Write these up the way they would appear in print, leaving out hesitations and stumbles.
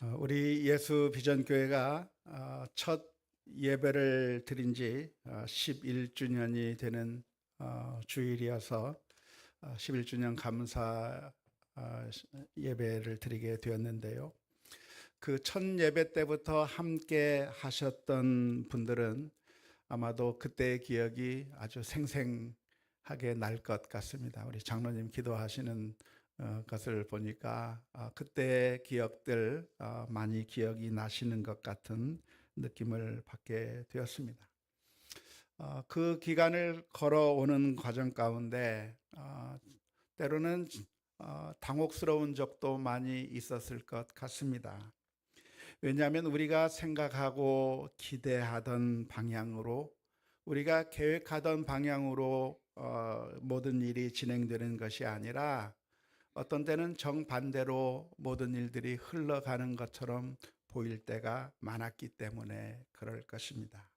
우리 예수 비전교회가 첫 예배를 드린 지 11주년이 되는 주일이어서 11주년 감사 예배를 드리게 되었는데요. 그 첫 예배 때부터 함께 하셨던 분들은 아마도 그때의 기억이 아주 생생하게 날 것 같습니다. 우리 장로님 기도하시는 것을 보니까 그때의 기억들 많이 기억이 나시는 것 같은 느낌을 받게 되었습니다. 그 기간을 걸어오는 과정 가운데 때로는 당혹스러운 적도 많이 있었을 것 같습니다. 왜냐하면 우리가 생각하고 기대하던 방향으로, 우리가 계획하던 방향으로 모든 일이 진행되는 것이 아니라 어떤 때는 정반대로 모든 일들이 흘러가는 것처럼 보일 때가 많았기 때문에 그럴 것입니다.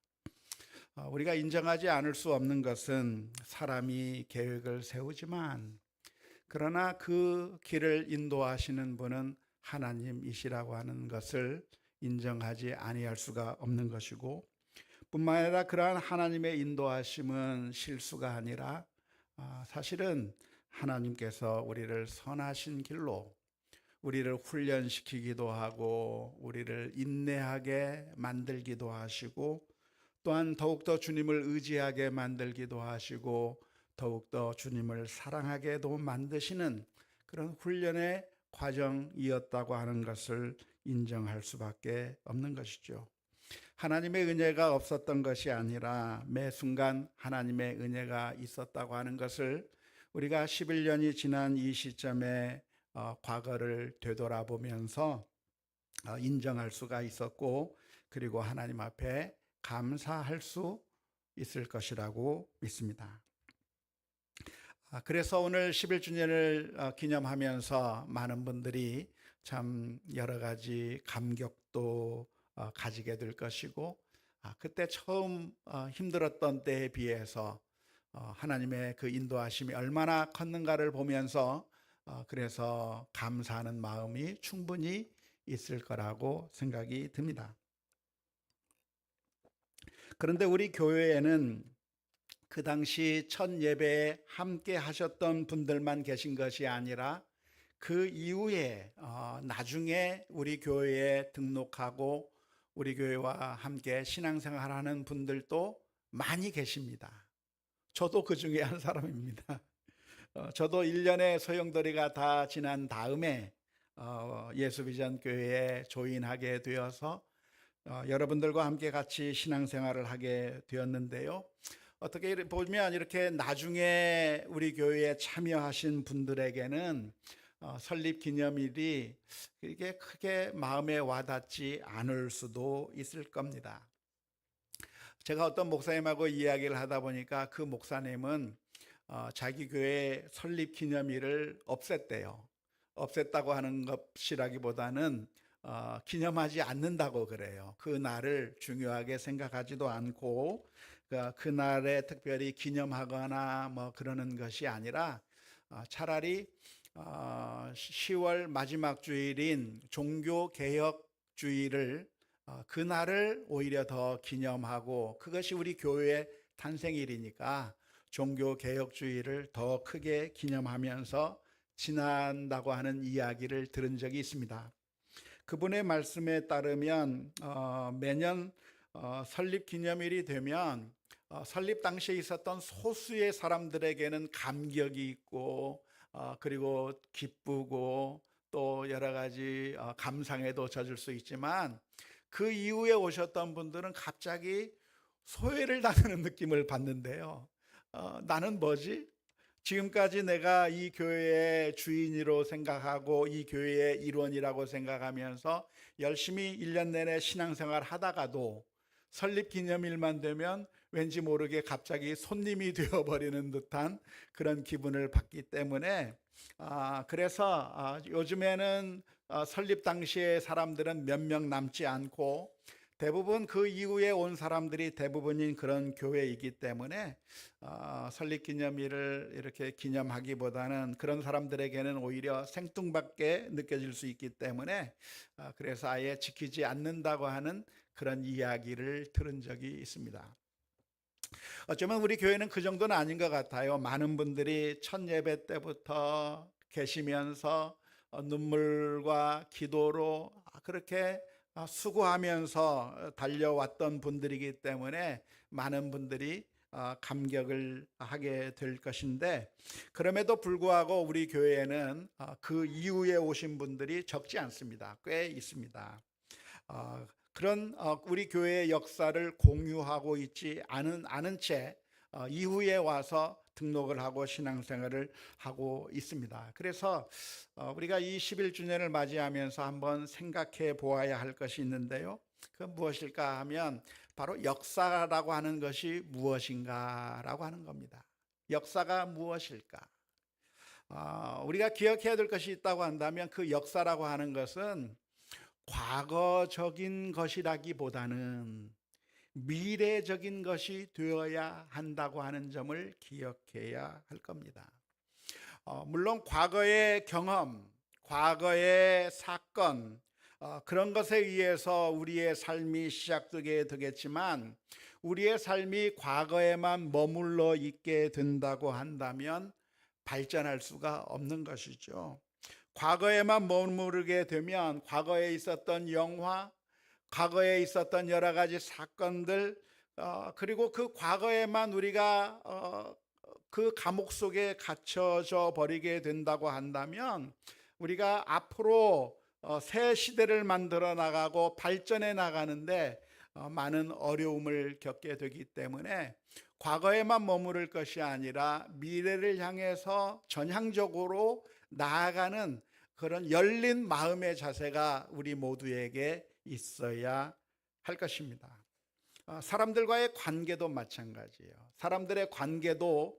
우리가 인정하지 않을 수 없는 것은 사람이 계획을 세우지만 그러나 그 길을 인도하시는 분은 하나님이시라고 하는 것을 인정하지 아니할 수가 없는 것이고, 뿐만 아니라 그러한 하나님의 인도하심은 실수가 아니라 사실은 하나님께서 우리를 선하신 길로, 우리를 훈련시키기도 하고 우리를 인내하게 만들기도 하시고, 또한 더욱더 주님을 의지하게 만들기도 하시고 더욱더 주님을 사랑하게도 만드시는 그런 훈련의 과정이었다고 하는 것을 인정할 수밖에 없는 것이죠. 하나님의 은혜가 없었던 것이 아니라 매 순간 하나님의 은혜가 있었다고 하는 것을 우리가 11년이 지난 이 시점에 과거를 되돌아보면서 인정할 수가 있었고, 그리고 하나님 앞에 감사할 수 있을 것이라고 믿습니다. 그래서 오늘 11주년을 기념하면서 많은 분들이 참 여러 가지 감격도 가지게 될 것이고, 그때 처음 힘들었던 때에 비해서 하나님의 그 인도하심이 얼마나 컸는가를 보면서 그래서 감사하는 마음이 충분히 있을 거라고 생각이 듭니다. 그런데 우리 교회에는 그 당시 첫 예배에 함께 하셨던 분들만 계신 것이 아니라 그 이후에 나중에 우리 교회에 등록하고 우리 교회와 함께 신앙생활하는 분들도 많이 계십니다. 저도 그 중에 한 사람입니다. 저도 1년의 소용돌이가 다 지난 다음에 예수비전교회에 조인하게 되어서 여러분들과 함께 같이 신앙생활을 하게 되었는데요. 어떻게 보면 이렇게 나중에 우리 교회에 참여하신 분들에게는 설립 기념일이 그렇게 크게 마음에 와닿지 않을 수도 있을 겁니다. 제가 어떤 목사님하고 이야기를 하다 보니까 그 목사님은 자기 교회 설립 기념일을 없앴대요. 없앴다고 하는 것이라기보다는 기념하지 않는다고 그래요. 그 날을 중요하게 생각하지도 않고 그 날에 특별히 기념하거나 뭐 그러는 것이 아니라 차라리 10월 마지막 주일인 종교개혁주의를 그날을 오히려 더 기념하고, 그것이 우리 교회의 탄생일이니까 종교개혁주의를 더 크게 기념하면서 지난다고 하는 이야기를 들은 적이 있습니다. 그분의 말씀에 따르면 매년 설립 기념일이 되면 설립 당시에 있었던 소수의 사람들에게는 감격이 있고 그리고 기쁘고 또 여러 가지 감상에도 젖을 수 있지만, 그 이후에 오셨던 분들은 갑자기 소외를 당하는 느낌을 받는데요. 나는 뭐지? 지금까지 내가 이 교회의 주인으로 생각하고 이 교회의 일원이라고 생각하면서 열심히 1년 내내 신앙생활 하다가도 설립 기념일만 되면 왠지 모르게 갑자기 손님이 되어버리는 듯한 그런 기분을 받기 때문에 그래서 요즘에는 설립 당시에 사람들은 몇 명 남지 않고 대부분 그 이후에 온 사람들이 대부분인 그런 교회이기 때문에 설립기념일을 이렇게 기념하기보다는 그런 사람들에게는 오히려 생뚱맞게 느껴질 수 있기 때문에 그래서 아예 지키지 않는다고 하는 그런 이야기를 들은 적이 있습니다. 어쩌면 우리 교회는 그 정도는 아닌 것 같아요. 많은 분들이 첫 예배 때부터 계시면서 눈물과 기도로 그렇게 수고하면서 달려왔던 분들이기 때문에 많은 분들이 감격을 하게 될 것인데, 그럼에도 불구하고 우리 교회에는 그 이후에 오신 분들이 적지 않습니다. 꽤 있습니다. 그런 우리 교회의 역사를 공유하고 있지 않은 채 이후에 와서 등록을 하고 신앙생활을 하고 있습니다. 그래서 우리가 이 11주년을 맞이하면서 한번 생각해 보아야 할 것이 있는데요. 그 무엇일까 하면 바로 역사라고 하는 것이 무엇인가라고 하는 겁니다. 역사가 무엇일까? 우리가 기억해야 될 것이 있다고 한다면 그 역사라고 하는 것은 과거적인 것이라기보다는 미래적인 것이 되어야 한다고 하는 점을 기억해야 할 겁니다. 물론 과거의 경험, 과거의 사건, 그런 것에 의해서 우리의 삶이 시작되게 되겠지만, 우리의 삶이 과거에만 머물러 있게 된다고 한다면 발전할 수가 없는 것이죠. 과거에만 머무르게 되면 과거에 있었던 영화, 과거에 있었던 여러 가지 사건들, 그리고 그 과거에만 우리가 그 감옥 속에 갇혀져 버리게 된다고 한다면, 우리가 앞으로 새 시대를 만들어 나가고 발전해 나가는데 많은 어려움을 겪게 되기 때문에 과거에만 머무를 것이 아니라 미래를 향해서 전향적으로 나아가는 그런 열린 마음의 자세가 우리 모두에게 있어야 할 것입니다. 사람들과의 관계도 마찬가지예요. 사람들의 관계도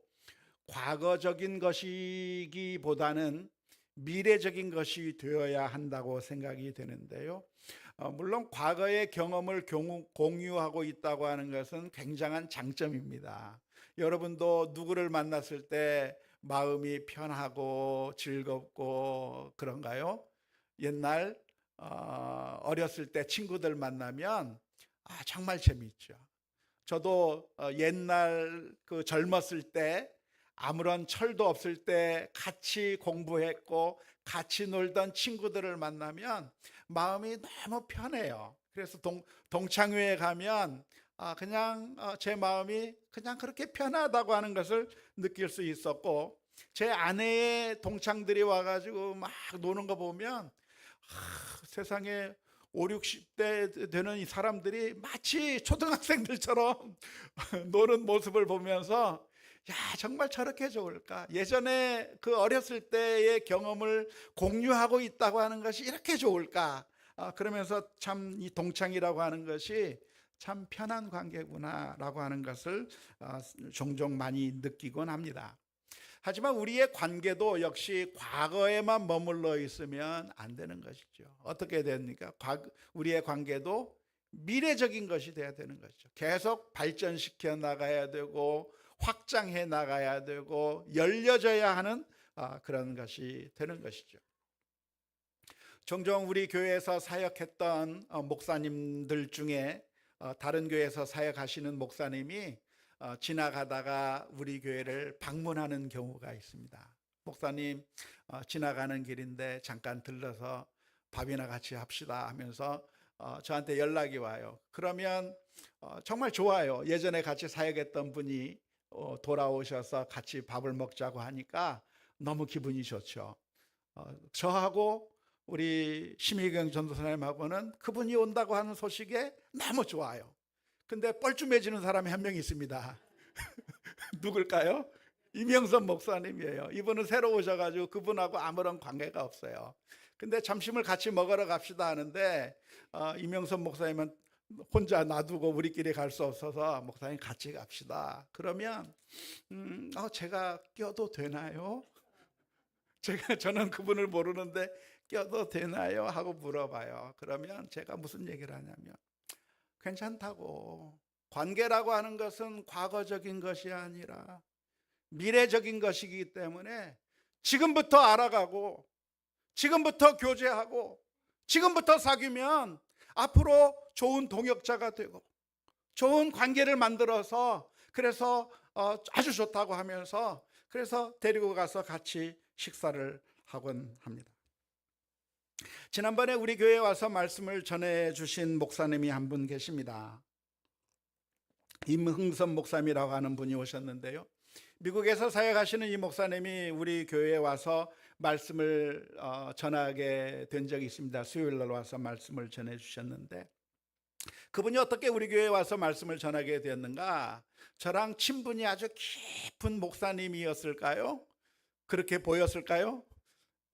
과거적인 것이기보다는 미래적인 것이 되어야 한다고 생각이 되는데요. 물론 과거의 경험을 공유하고 있다고 하는 것은 굉장한 장점입니다. 여러분도 누구를 만났을 때 마음이 편하고 즐겁고 그런가요? 옛날 어렸을 때 친구들 만나면 정말 재미있죠. 저도 옛날 그 젊었을 때 아무런 철도 없을 때 같이 공부했고 같이 놀던 친구들을 만나면 마음이 너무 편해요. 그래서 동창회에 가면 그냥 제 마음이 그냥 그렇게 편하다고 하는 것을 느낄 수 있었고, 제 아내의 동창들이 와가지고 막 노는 거 보면 세상에 5, 60대 되는 이 사람들이 마치 초등학생들처럼 노는 모습을 보면서 야, 정말 저렇게 좋을까? 예전에 그 어렸을 때의 경험을 공유하고 있다고 하는 것이 이렇게 좋을까? 그러면서 참 이 동창이라고 하는 것이 참 편한 관계구나라고 하는 것을 종종 많이 느끼곤 합니다. 하지만 우리의 관계도 역시 과거에만 머물러 있으면 안 되는 것이죠. 어떻게 됩니까? 우리의 관계도 미래적인 것이 돼야 되는 것이죠. 계속 발전시켜 나가야 되고 확장해 나가야 되고 열려져야 하는 그런 것이 되는 것이죠. 종종 우리 교회에서 사역했던 목사님들 중에 다른 교회에서 사역하시는 목사님이 지나가다가 우리 교회를 방문하는 경우가 있습니다. 목사님, 지나가는 길인데 잠깐 들러서 밥이나 같이 합시다 하면서 저한테 연락이 와요. 그러면 정말 좋아요. 예전에 같이 사역했던 분이 돌아오셔서 같이 밥을 먹자고 하니까 너무 기분이 좋죠. 저하고 우리 심희경 전도사님하고는 그분이 온다고 하는 소식에 너무 좋아요. 근데 뻘쭘해지는 사람이 한 명 있습니다. 누굴까요? 이명선 목사님이에요. 이분은 새로 오셔가지고 그분하고 아무런 관계가 없어요. 근데 점심을 같이 먹으러 갑시다 하는데 이명선 목사님은 혼자 놔두고 우리끼리 갈 수 없어서 목사님 같이 갑시다. 그러면 제가 껴도 되나요? 저는 그분을 모르는데 껴도 되나요? 하고 물어봐요. 그러면 제가 무슨 얘기를 하냐면 괜찮다고. 관계라고 하는 것은 과거적인 것이 아니라 미래적인 것이기 때문에 지금부터 알아가고 지금부터 교제하고 지금부터 사귀면 앞으로 좋은 동역자가 되고 좋은 관계를 만들어서 그래서 아주 좋다고 하면서 그래서 데리고 가서 같이 식사를 하곤 합니다. 지난번에 우리 교회에 와서 말씀을 전해 주신 목사님이 한 분 계십니다. 임흥선 목사님이라고 하는 분이 오셨는데요, 미국에서 사역하시는 이 목사님이 우리 교회에 와서 말씀을 전하게 된 적이 있습니다. 수요일날 와서 말씀을 전해 주셨는데, 그분이 어떻게 우리 교회에 와서 말씀을 전하게 되었는가? 저랑 친분이 아주 깊은 목사님이었을까요? 그렇게 보였을까요?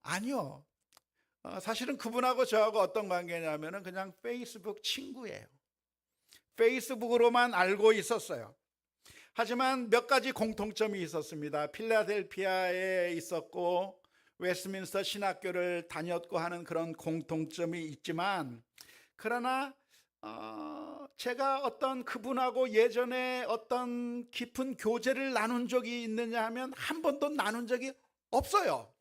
아니요. 사실은 그분하고 저하고 어떤 관계냐면 그냥 페이스북 친구예요. 페이스북으로만 알고 있었어요. 하지만 몇 가지 공통점이 있었습니다. 필라델피아에 있었고 웨스트민스터 신학교를 다녔고 하는 그런 공통점이 있지만, 그러나 제가 어떤 그분하고 예전에 어떤 깊은 교제를 나눈 적이 있느냐 하면 한 번도 나눈 적이 없어요.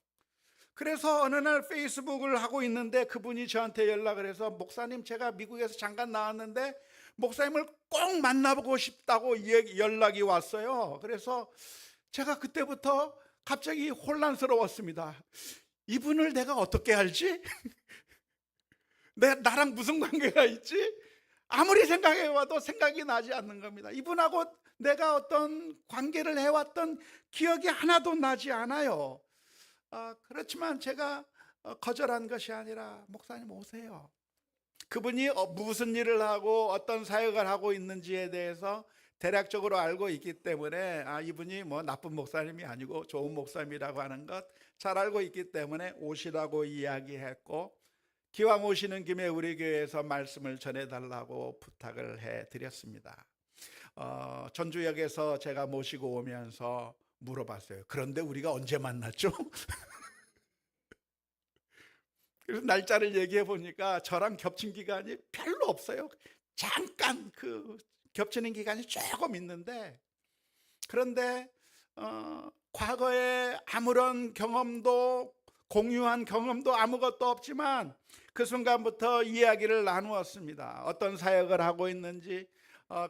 그래서 어느 날 페이스북을 하고 있는데 그분이 저한테 연락을 해서, 목사님, 제가 미국에서 잠깐 나왔는데 목사님을 꼭 만나보고 싶다고 연락이 왔어요. 그래서 제가 그때부터 갑자기 혼란스러웠습니다. 이분을 내가 어떻게 알지? 나랑 무슨 관계가 있지? 아무리 생각해봐도 생각이 나지 않는 겁니다. 이분하고 내가 어떤 관계를 해왔던 기억이 하나도 나지 않아요. 그렇지만 제가 거절한 것이 아니라, 목사님 오세요. 그분이 무슨 일을 하고 어떤 사역을 하고 있는지에 대해서 대략적으로 알고 있기 때문에 이분이 뭐 나쁜 목사님이 아니고 좋은 목사님이라고 하는 것 잘 알고 있기 때문에 오시라고 이야기했고, 기왕 오시는 김에 우리 교회에서 말씀을 전해달라고 부탁을 해드렸습니다. 전주역에서 제가 모시고 오면서 물어봤어요. 그런데 우리가 언제 만났죠? 그래서 날짜를 얘기해 보니까 저랑 겹친 기간이 별로 없어요. 잠깐 겹치는 기간이 조금 있는데, 그런데 과거에 아무런 경험도 공유한 경험도 아무것도 없지만 그 순간부터 이야기를 나누었습니다. 어떤 사역을 하고 있는지,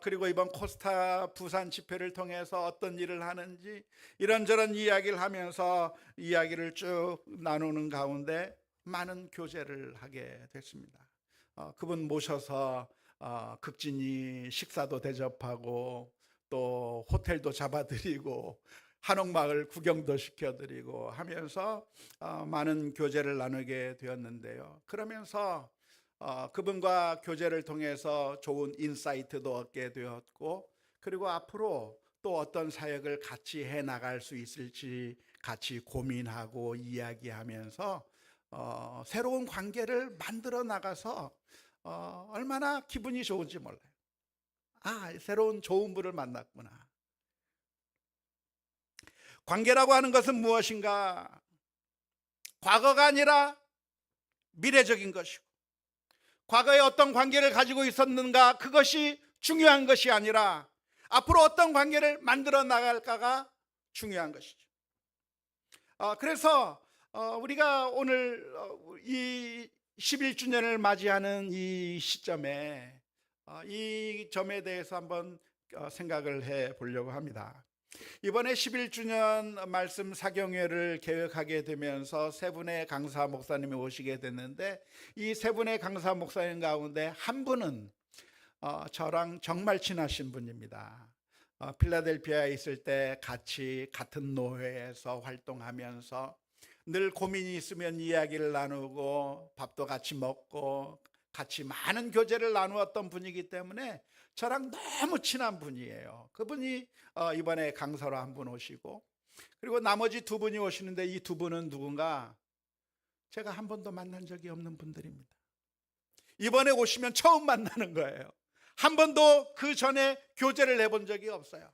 그리고 이번 코스타 부산 집회를 통해서 어떤 일을 하는지 이런저런 이야기를 하면서 이야기를 쭉 나누는 가운데 많은 교제를 하게 됐습니다. 그분 모셔서 극진히 식사도 대접하고 또 호텔도 잡아드리고 한옥마을 구경도 시켜드리고 하면서 많은 교제를 나누게 되었는데요. 그러면서 그분과 교제를 통해서 좋은 인사이트도 얻게 되었고, 그리고 앞으로 또 어떤 사역을 같이 해 나갈 수 있을지 같이 고민하고 이야기하면서 새로운 관계를 만들어 나가서 얼마나 기분이 좋은지 몰라요. 새로운 좋은 분을 만났구나. 관계라고 하는 것은 무엇인가? 과거가 아니라 미래적인 것이고, 과거에 어떤 관계를 가지고 있었는가, 그것이 중요한 것이 아니라 앞으로 어떤 관계를 만들어 나갈까가 중요한 것이죠. 그래서 우리가 오늘 이 11주년을 맞이하는 이 시점에 이 점에 대해서 한번 생각을 해 보려고 합니다. 이번에 11주년 말씀 사경회를 계획하게 되면서 세 분의 강사 목사님이 오시게 됐는데, 이 세 분의 강사 목사님 가운데 한 분은 저랑 정말 친하신 분입니다. 필라델피아에 있을 때 같은 노회에서 활동하면서 늘 고민이 있으면 이야기를 나누고 밥도 같이 먹고 같이 많은 교제를 나누었던 분이기 때문에 저랑 너무 친한 분이에요. 그분이 이번에 강사로 한 분 오시고, 그리고 나머지 두 분이 오시는데 이 두 분은 누군가? 제가 한 번도 만난 적이 없는 분들입니다. 이번에 오시면 처음 만나는 거예요. 한 번도 그 전에 교제를 해본 적이 없어요.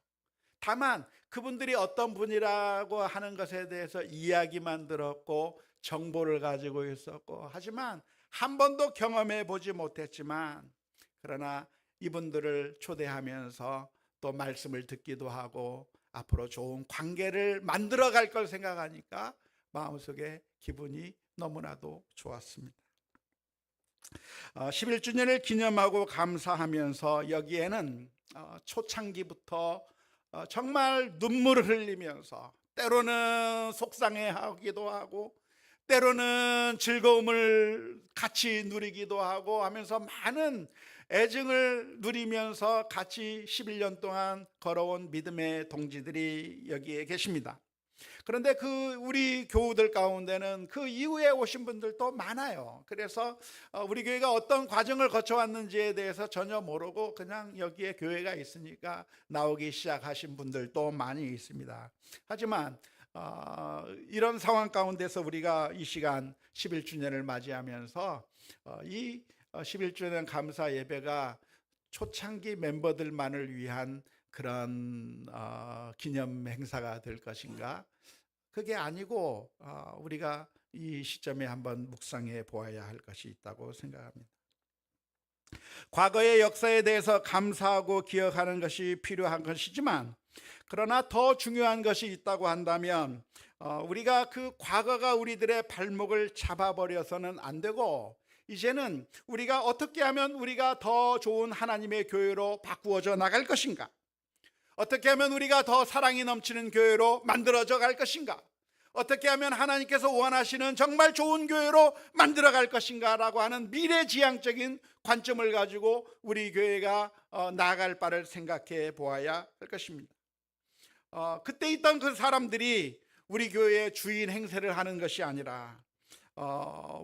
다만 그분들이 어떤 분이라고 하는 것에 대해서 이야기만 들었고 정보를 가지고 있었고, 하지만 한 번도 경험해 보지 못했지만, 그러나 이분들을 초대하면서 또 말씀을 듣기도 하고 앞으로 좋은 관계를 만들어 갈 걸 생각하니까 마음속에 기분이 너무나도 좋았습니다. 11주년을 기념하고 감사하면서 여기에는 초창기부터 정말 눈물을 흘리면서 때로는 속상해하기도 하고 때로는 즐거움을 같이 누리기도 하고 하면서 많은 애증을 누리면서 같이 11년 동안 걸어온 믿음의 동지들이 여기에 계십니다. 그런데 우리 교우들 가운데는 그 이후에 오신 분들도 많아요. 그래서 우리 교회가 어떤 과정을 거쳐왔는지에 대해서 전혀 모르고 그냥 여기에 교회가 있으니까 나오기 시작하신 분들도 많이 있습니다. 하지만 이런 상황 가운데서 우리가 이 시간 11주년을 맞이하면서 이 11주년 감사 예배가 초창기 멤버들만을 위한 그런 기념 행사가 될 것인가? 그게 아니고 우리가 이 시점에 한번 묵상해 보아야 할 것이 있다고 생각합니다. 과거의 역사에 대해서 감사하고 기억하는 것이 필요한 것이지만 그러나 더 중요한 것이 있다고 한다면 우리가 그 과거가 우리들의 발목을 잡아버려서는 안 되고 이제는 우리가 어떻게 하면 우리가 더 좋은 하나님의 교회로 바꾸어져 나갈 것인가? 어떻게 하면 우리가 더 사랑이 넘치는 교회로 만들어져 갈 것인가? 어떻게 하면 하나님께서 원하시는 정말 좋은 교회로 만들어 갈 것인가 라고 하는 미래지향적인 관점을 가지고 우리 교회가 나아갈 바를 생각해 보아야 할 것입니다. 그때 있던 그 사람들이 우리 교회의 주인 행세를 하는 것이 아니라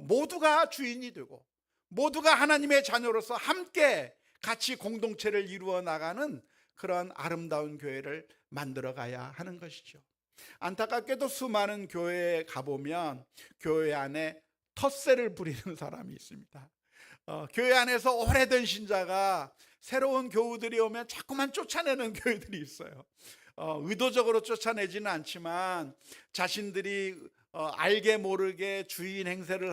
모두가 주인이 되고 모두가 하나님의 자녀로서 함께 같이 공동체를 이루어 나가는 그런 아름다운 교회를 만들어 가야 하는 것이죠. 안타깝게도 수많은 교회에 가보면 교회 안에 텃세를 부리는 사람이 있습니다. 교회 안에서 오래된 신자가 새로운 교우들이 오면 자꾸만 쫓아내는 교회들이 있어요. 의도적으로 쫓아내지는 않지만 자신들이 알게 모르게 주인 행세를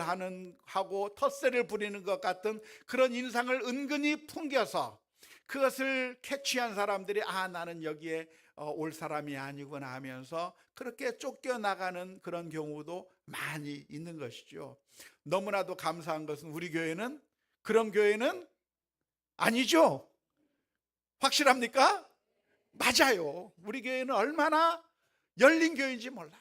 하고 텃세를 부리는 것 같은 그런 인상을 은근히 풍겨서 그것을 캐치한 사람들이 나는 여기에 올 사람이 아니구나 하면서 그렇게 쫓겨나가는 그런 경우도 많이 있는 것이죠. 너무나도 감사한 것은 우리 교회는 그런 교회는 아니죠. 확실합니까? 맞아요. 우리 교회는 얼마나 열린 교회인지 몰라요.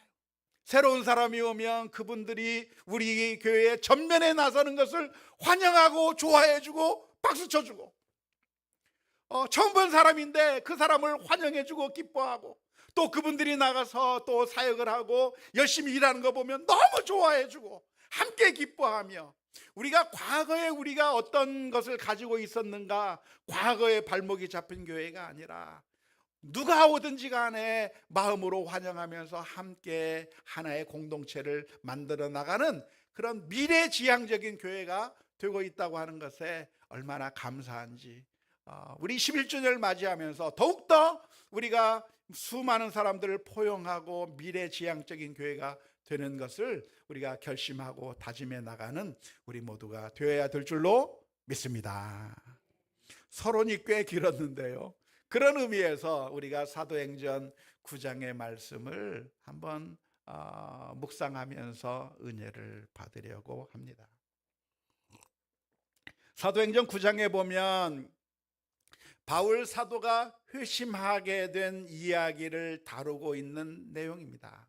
새로운 사람이 오면 그분들이 우리 교회의 전면에 나서는 것을 환영하고 좋아해주고 박수 쳐주고 처음 본 사람인데 그 사람을 환영해주고 기뻐하고 또 그분들이 나가서 또 사역을 하고 열심히 일하는 거 보면 너무 좋아해주고 함께 기뻐하며 우리가 과거에 우리가 어떤 것을 가지고 있었는가 과거에 발목이 잡힌 교회가 아니라 누가 오든지 간에 마음으로 환영하면서 함께 하나의 공동체를 만들어 나가는 그런 미래지향적인 교회가 되고 있다고 하는 것에 얼마나 감사한지 우리 11주년을 맞이하면서 더욱더 우리가 수많은 사람들을 포용하고 미래지향적인 교회가 되는 것을 우리가 결심하고 다짐해 나가는 우리 모두가 되어야 될 줄로 믿습니다. 서론이 꽤 길었는데요. 그런 의미에서 우리가 사도행전 9장의 말씀을 한번 묵상하면서 은혜를 받으려고 합니다. 사도행전 9장에 보면 바울 사도가 회심하게 된 이야기를 다루고 있는 내용입니다.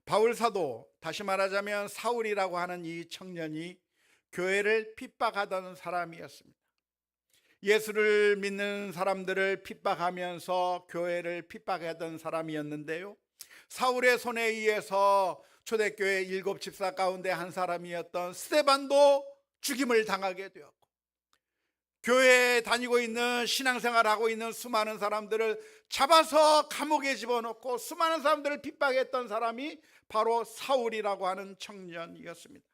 바울 사도, 다시 말하자면 사울이라고 하는 이 청년이 교회를 핍박하던 사람이었습니다. 예수를 믿는 사람들을 핍박하면서 교회를 핍박하던 사람이었는데요, 사울의 손에 의해서 초대교회 7 집사 가운데 한 사람이었던 스데반도 죽임을 당하게 되었고, 교회에 다니고 있는 신앙생활하고 있는 수많은 사람들을 잡아서 감옥에 집어넣고 수많은 사람들을 핍박했던 사람이 바로 사울이라고 하는 청년이었습니다.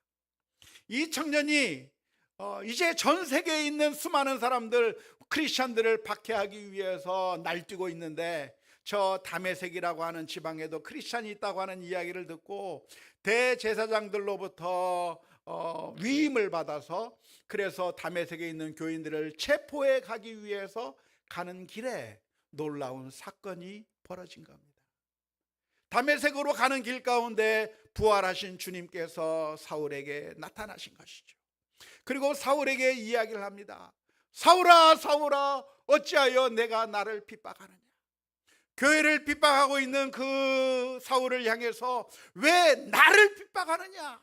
이 청년이 이제 전 세계에 있는 수많은 사람들, 크리스찬들을 박해하기 위해서 날뛰고 있는데 저 다메섹이라고 하는 지방에도 크리스찬이 있다고 하는 이야기를 듣고 대제사장들로부터 위임을 받아서 그래서 다메섹에 있는 교인들을 체포해 가기 위해서 가는 길에 놀라운 사건이 벌어진 겁니다. 다메섹으로 가는 길 가운데 부활하신 주님께서 사울에게 나타나신 것이죠. 그리고 사울에게 이야기를 합니다. 사울아, 사울아, 어찌하여 내가 나를 핍박하느냐. 교회를 핍박하고 있는 그 사울을 향해서 왜 나를 핍박하느냐.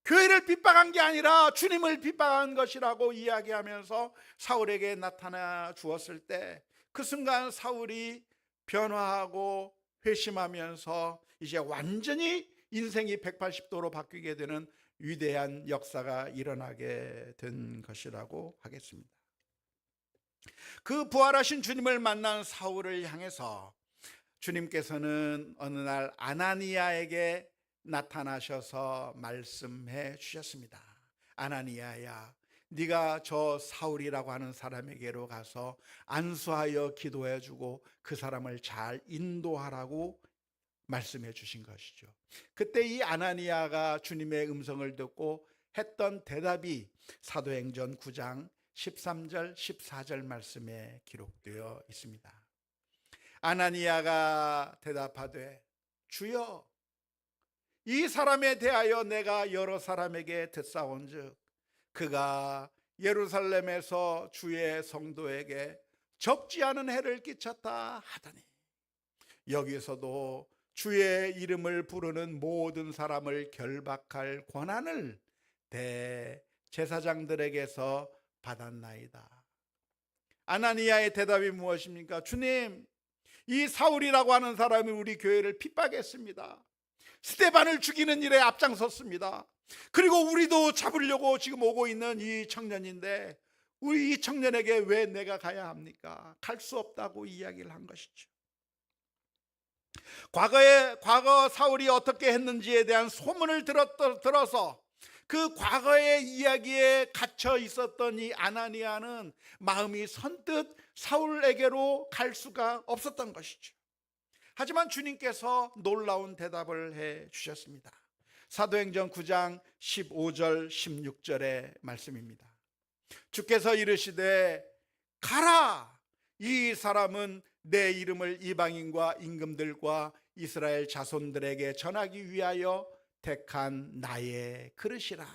교회를 핍박한 게 아니라 주님을 핍박한 것이라고 이야기하면서 사울에게 나타나 주었을 때 그 순간 사울이 변화하고 회심하면서 이제 완전히 인생이 180도로 바뀌게 되는 위대한 역사가 일어나게 된 것이라고 하겠습니다. 그 부활하신 주님을 만난 사울을 향해서 주님께서는 어느 날 아나니아에게 나타나셔서 말씀해 주셨습니다. 아나니아야, 네가 저 사울이라고 하는 사람에게로 가서 안수하여 기도해 주고 그 사람을 잘 인도하라고 말씀해 주신 것이죠. 그때 이 아나니아가 주님의 음성을 듣고 했던 대답이 사도행전 9장 13절 14절 말씀에 기록되어 있습니다. 아나니아가 대답하되 주여, 이 사람에 대하여 내가 여러 사람에게 듣사온즉 그가 예루살렘에서 주의 성도에게 적지 않은 해를 끼쳤다 하더니 여기서도 주의 이름을 부르는 모든 사람을 결박할 권한을 대제사장들에게서 받았나이다. 아나니아의 대답이 무엇입니까? 주님, 이 사울이라고 하는 사람이 우리 교회를 핍박했습니다. 스데반을 죽이는 일에 앞장섰습니다. 그리고 우리도 잡으려고 지금 오고 있는 이 청년인데 우리 이 청년에게 왜 내가 가야 합니까? 갈 수 없다고 이야기를 한 것이죠. 과거 사울이 어떻게 했는지에 대한 소문을 들어서 그 과거의 이야기에 갇혀 있었던 이 아나니아는 마음이 선뜻 사울에게로 갈 수가 없었던 것이죠. 하지만 주님께서 놀라운 대답을 해 주셨습니다. 사도행전 9장 15절 16절의 말씀입니다. 주께서 이르시되 가라, 이 사람은 내 이름을 이방인과 임금들과 이스라엘 자손들에게 전하기 위하여 택한 나의 그릇이라.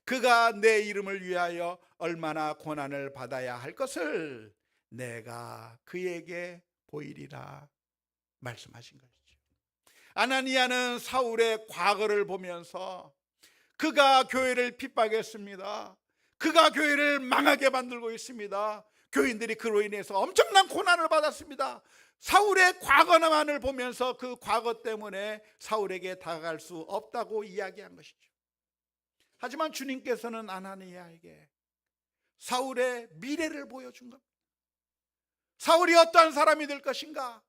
그가 내 이름을 위하여 얼마나 고난을 받아야 할 것을 내가 그에게 보이리라 말씀하신 것이죠. 아나니아는 사울의 과거를 보면서 그가 교회를 핍박했습니다. 그가 교회를 망하게 만들고 있습니다. 교인들이 그로 인해서 엄청난 고난을 받았습니다. 사울의 과거만을 보면서 그 과거 때문에 사울에게 다가갈 수 없다고 이야기한 것이죠. 하지만 주님께서는 아나니아에게 사울의 미래를 보여준 겁니다. 사울이 어떠한 사람이 될 것인가?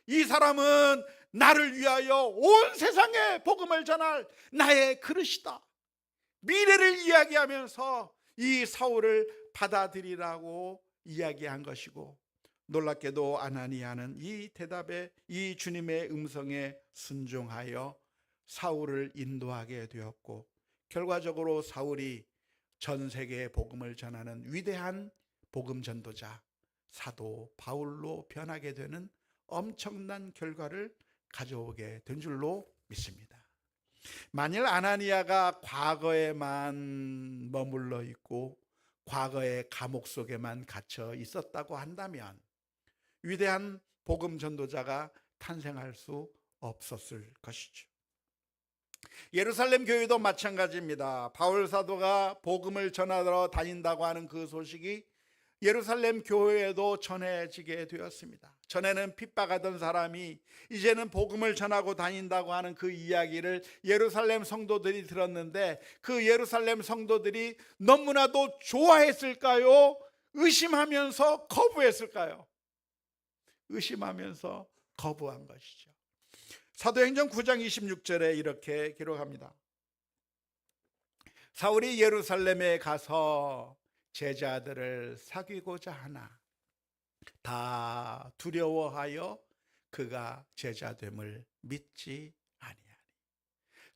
이 사람은 나를 위하여 온 세상에 복음을 전할 나의 그릇이다. 미래를 이야기하면서 이 사울을 받아들이라고 이야기한 것이고, 놀랍게도 아나니아는 이 대답에, 이 주님의 음성에 순종하여 사울을 인도하게 되었고, 결과적으로 사울이 전 세계에 복음을 전하는 위대한 복음 전도자 사도 바울로 변하게 되는 엄청난 결과를 가져오게 된 줄로 믿습니다. 만일 아나니아가 과거에만 머물러 있고 과거의 감옥 속에만 갇혀 있었다고 한다면 위대한 복음 전도자가 탄생할 수 없었을 것이죠. 예루살렘 교회도 마찬가지입니다. 바울 사도가 복음을 전하러 다닌다고 하는 그 소식이 예루살렘 교회에도 전해지게 되었습니다. 전에는 핍박하던 사람이 이제는 복음을 전하고 다닌다고 하는 그 이야기를 예루살렘 성도들이 들었는데, 그 예루살렘 성도들이 너무나도 좋아했을까요? 의심하면서 거부했을까요? 의심하면서 거부한 것이죠. 사도행전 9장 26절에 이렇게 기록합니다. 사울이 예루살렘에 가서 제자들을 사귀고자 하나 다 두려워하여 그가 제자됨을 믿지 아니하니.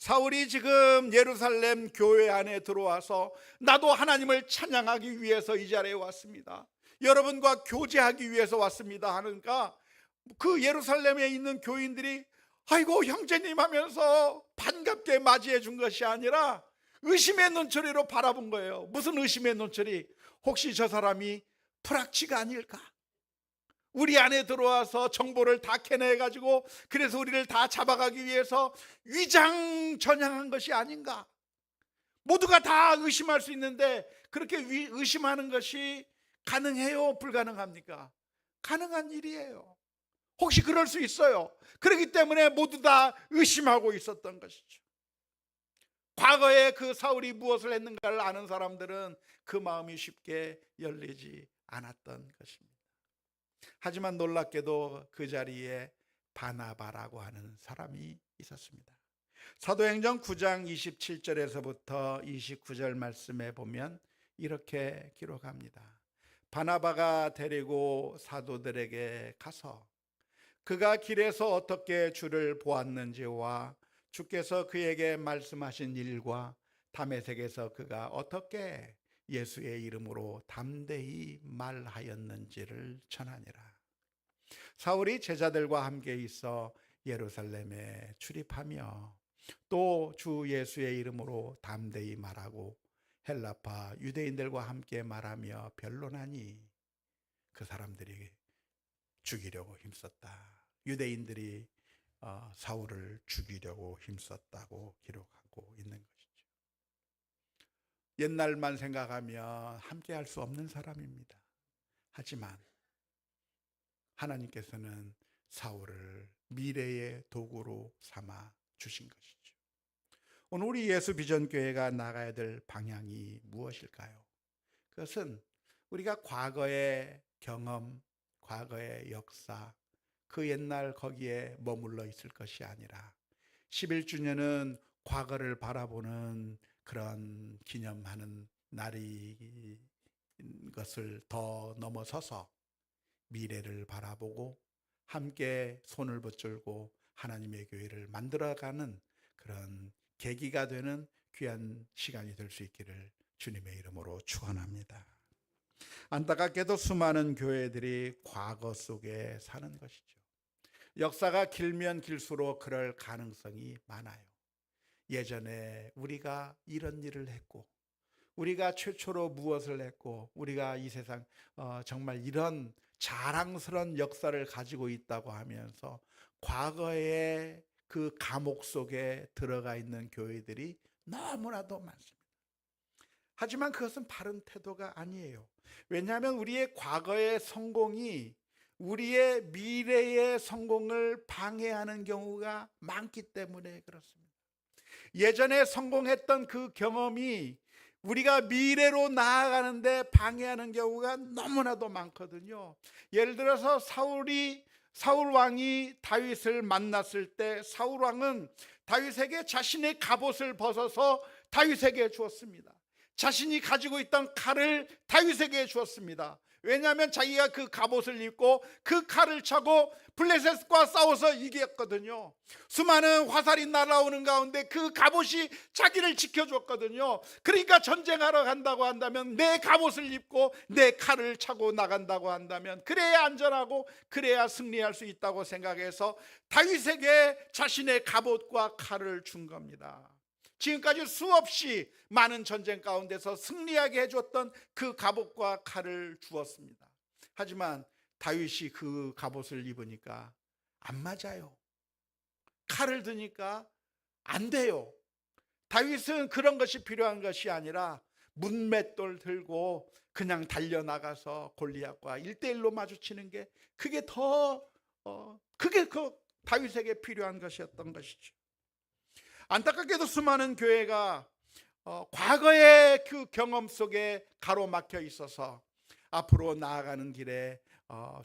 사울이 지금 예루살렘 교회 안에 들어와서 나도 하나님을 찬양하기 위해서 이 자리에 왔습니다, 여러분과 교제하기 위해서 왔습니다 하니까 그 예루살렘에 있는 교인들이 아이고 형제님 하면서 반갑게 맞이해 준 것이 아니라 의심의 눈초리로 바라본 거예요. 무슨 의심의 눈초리? 혹시 저 사람이 프락치가 아닐까? 우리 안에 들어와서 정보를 다 캐내가지고 그래서 우리를 다 잡아가기 위해서 위장 전향한 것이 아닌가? 모두가 다 의심할 수 있는데 그렇게 의심하는 것이 가능해요? 불가능합니까? 가능한 일이에요. 혹시 그럴 수 있어요. 그렇기 때문에 모두 다 의심하고 있었던 것이죠. 과거에 그 사울이 무엇을 했는가를 아는 사람들은 그 마음이 쉽게 열리지 않았던 것입니다. 하지만 놀랍게도 그 자리에 바나바라고 하는 사람이 있었습니다. 사도행전 9장 27절에서부터 29절 말씀에 보면 이렇게 기록합니다. 바나바가 데리고 사도들에게 가서 그가 길에서 어떻게 주를 보았는지와 주께서 그에게 말씀하신 일과 다메섹에서 그가 어떻게 예수의 이름으로 담대히 말하였는지를 전하니라. 사울이 제자들과 함께 있어 예루살렘에 출입하며 또 주 예수의 이름으로 담대히 말하고 헬라파 유대인들과 함께 말하며 변론하니 그 사람들이 죽이려고 힘썼다. 유대인들이 사울을 죽이려고 힘썼다고 기록하고 있는 것이죠. 옛날만 생각하면 함께 할 수 없는 사람입니다. 하지만 하나님께서는 사울을 미래의 도구로 삼아 주신 것이죠. 오늘 우리 예수 비전교회가 나가야 될 방향이 무엇일까요? 그것은 우리가 과거의 경험, 과거의 역사, 그 옛날 거기에 머물러 있을 것이 아니라 11주년은 과거를 바라보는 그런 기념하는 날인 것을 더 넘어서서 미래를 바라보고 함께 손을 붙들고 하나님의 교회를 만들어가는 그런 계기가 되는 귀한 시간이 될 수 있기를 주님의 이름으로 축원합니다. 안타깝게도 수많은 교회들이 과거 속에 사는 것이죠. 역사가 길면 길수록 그럴 가능성이 많아요. 예전에 우리가 이런 일을 했고 우리가 최초로 무엇을 했고 우리가 이 세상 정말 이런 자랑스러운 역사를 가지고 있다고 하면서 과거의 그 감옥 속에 들어가 있는 교회들이 너무나도 많습니다. 하지만 그것은 바른 태도가 아니에요. 왜냐하면 우리의 과거의 성공이 우리의 미래의 성공을 방해하는 경우가 많기 때문에 그렇습니다. 예전에 성공했던 그 경험이 우리가 미래로 나아가는데 방해하는 경우가 너무나도 많거든요. 예를 들어서 사울 왕이 다윗을 만났을 때 사울 왕은 다윗에게 자신의 갑옷을 벗어서 다윗에게 주었습니다. 자신이 가지고 있던 칼을 다윗에게 주었습니다. 왜냐하면 자기가 그 갑옷을 입고 그 칼을 차고 블레셋과 싸워서 이겼거든요. 수많은 화살이 날아오는 가운데 그 갑옷이 자기를 지켜줬거든요. 그러니까 전쟁하러 간다고 한다면 내 갑옷을 입고 내 칼을 차고 나간다고 한다면 그래야 안전하고 그래야 승리할 수 있다고 생각해서 다윗에게 자신의 갑옷과 칼을 준 겁니다. 지금까지 수없이 많은 전쟁 가운데서 승리하게 해줬던 그 갑옷과 칼을 주었습니다. 하지만 다윗이 그 갑옷을 입으니까 안 맞아요. 칼을 드니까 안 돼요. 다윗은 그런 것이 필요한 것이 아니라 문맷돌 들고 그냥 달려나가서 골리앗과 1대1로 마주치는 게 그게 그 다윗에게 필요한 것이었던 것이죠. 안타깝게도 수많은 교회가 과거의 그 경험 속에 가로막혀 있어서 앞으로 나아가는 길에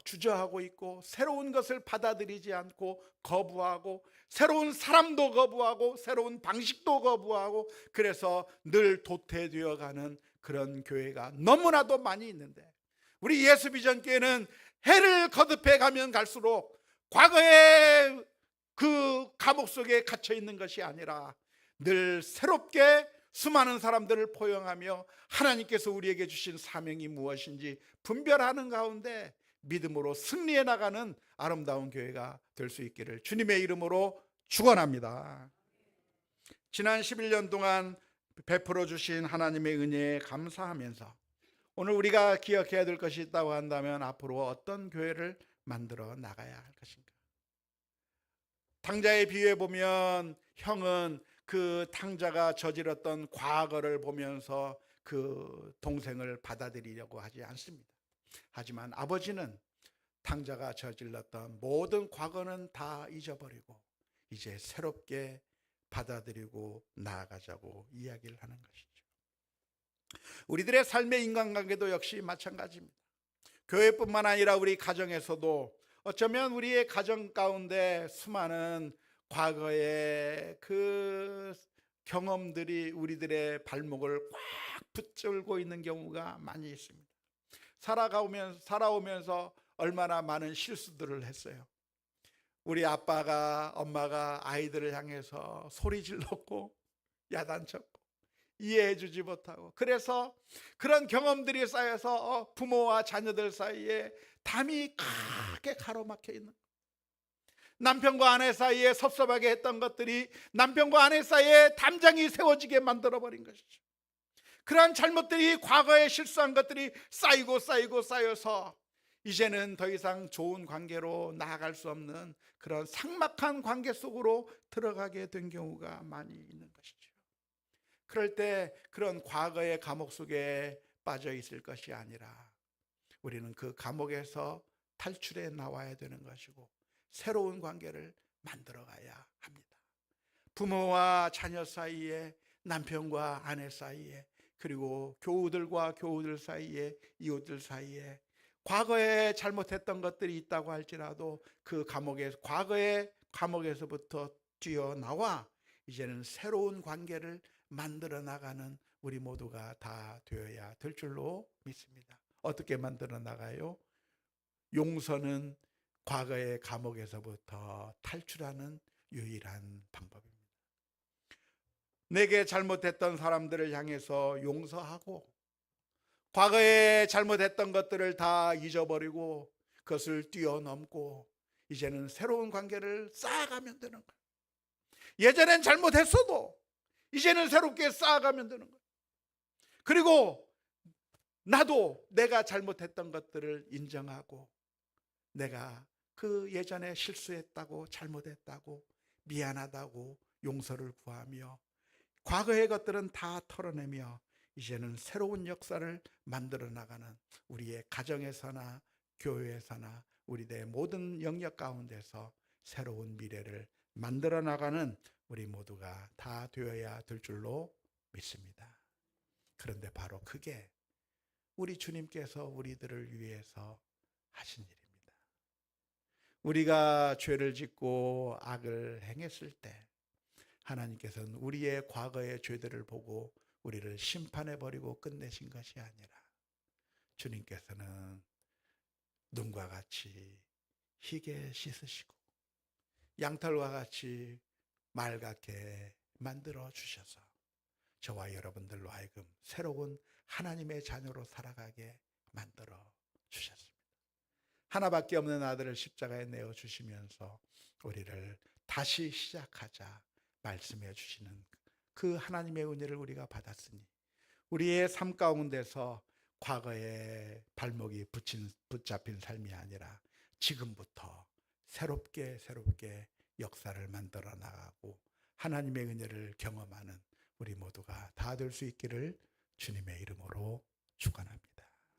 주저하고 있고 새로운 것을 받아들이지 않고 거부하고 새로운 사람도 거부하고 새로운 방식도 거부하고 그래서 늘 도태되어가는 그런 교회가 너무나도 많이 있는데 우리 예수비전교회는 해를 거듭해 가면 갈수록 과거의 그 감옥 속에 갇혀 있는 것이 아니라 늘 새롭게 수많은 사람들을 포용하며 하나님께서 우리에게 주신 사명이 무엇인지 분별하는 가운데 믿음으로 승리해 나가는 아름다운 교회가 될 수 있기를 주님의 이름으로 축원합니다. 지난 11년 동안 베풀어 주신 하나님의 은혜에 감사하면서 오늘 우리가 기억해야 될 것이 있다고 한다면 앞으로 어떤 교회를 만들어 나가야 할 것인가. 탕자의 비유에 보면 형은 그 탕자가 저질렀던 과거를 보면서 그 동생을 받아들이려고 하지 않습니다. 하지만 아버지는 탕자가 저질렀던 모든 과거는 다 잊어버리고 이제 새롭게 받아들이고 나아가자고 이야기를 하는 것이죠. 우리들의 삶의 인간관계도 역시 마찬가지입니다. 교회뿐만 아니라 우리 가정에서도 어쩌면 우리의 가정 가운데 수많은 과거의 그 경험들이 우리들의 발목을 꽉 붙들고 있는 경우가 많이 있습니다. 살아오면서 얼마나 많은 실수들을 했어요. 우리 아빠가 엄마가 아이들을 향해서 소리 질렀고 야단쳤고 이해해 주지 못하고, 그래서 그런 경험들이 쌓여서 부모와 자녀들 사이에 담이 크게 가로막혀 있는, 남편과 아내 사이에 섭섭하게 했던 것들이 남편과 아내 사이에 담장이 세워지게 만들어버린 것이죠. 그러한 잘못들이, 과거에 실수한 것들이 쌓여서 이제는 더 이상 좋은 관계로 나아갈 수 없는 그런 삭막한 관계 속으로 들어가게 된 경우가 많이 있는 것이죠. 그럴 때 그런 과거의 감옥 속에 빠져 있을 것이 아니라 우리는 그 감옥에서 탈출해 나와야 되는 것이고 새로운 관계를 만들어 가야 합니다. 부모와 자녀 사이에, 남편과 아내 사이에, 그리고 교우들과 교우들 사이에, 이웃들 사이에 과거에 잘못했던 것들이 있다고 할지라도 그 과거의 감옥에서부터 뛰어나와 이제는 새로운 관계를 만들어 나가는 우리 모두가 다 되어야 될 줄로 믿습니다. 어떻게 만들어 나가요? 용서는 과거의 감옥에서부터 탈출하는 유일한 방법입니다. 내게 잘못했던 사람들을 향해서 용서하고 과거에 잘못했던 것들을 다 잊어버리고 그것을 뛰어넘고 이제는 새로운 관계를 쌓아가면 되는 거예요. 예전엔 잘못했어도 이제는 새롭게 쌓아가면 되는 거예요. 그리고 나도 내가 잘못했던 것들을 인정하고 내가 그 예전에 실수했다고, 잘못했다고, 미안하다고 용서를 구하며 과거의 것들은 다 털어내며 이제는 새로운 역사를 만들어 나가는 우리의 가정에서나 교회에서나 우리의 모든 영역 가운데서 새로운 미래를 만들어 나가는 우리 모두가 다 되어야 될 줄로 믿습니다. 그런데 바로 그게 우리 주님께서 우리들을 위해서 하신 일입니다. 우리가 죄를 짓고 악을 행했을 때 하나님께서는 우리의 과거의 죄들을 보고 우리를 심판해버리고 끝내신 것이 아니라 주님께서는 눈과 같이 희게 씻으시고 양털과 같이 맑게 만들어 주셔서 저와 여러분들로 하여금 새로운 하나님의 자녀로 살아가게 만들어 주셨습니다. 하나밖에 없는 아들을 십자가에 내어 주시면서 우리를 다시 시작하자 말씀해 주시는 그 하나님의 은혜를 우리가 받았으니 우리의 삶 가운데서 과거에 발목이 붙잡힌 삶이 아니라 지금부터 새롭게 역사를 만들어 나가고 하나님의 은혜를 경험하는 우리 모두가 다 될 수 있기를 주님의 이름으로 축원합니다.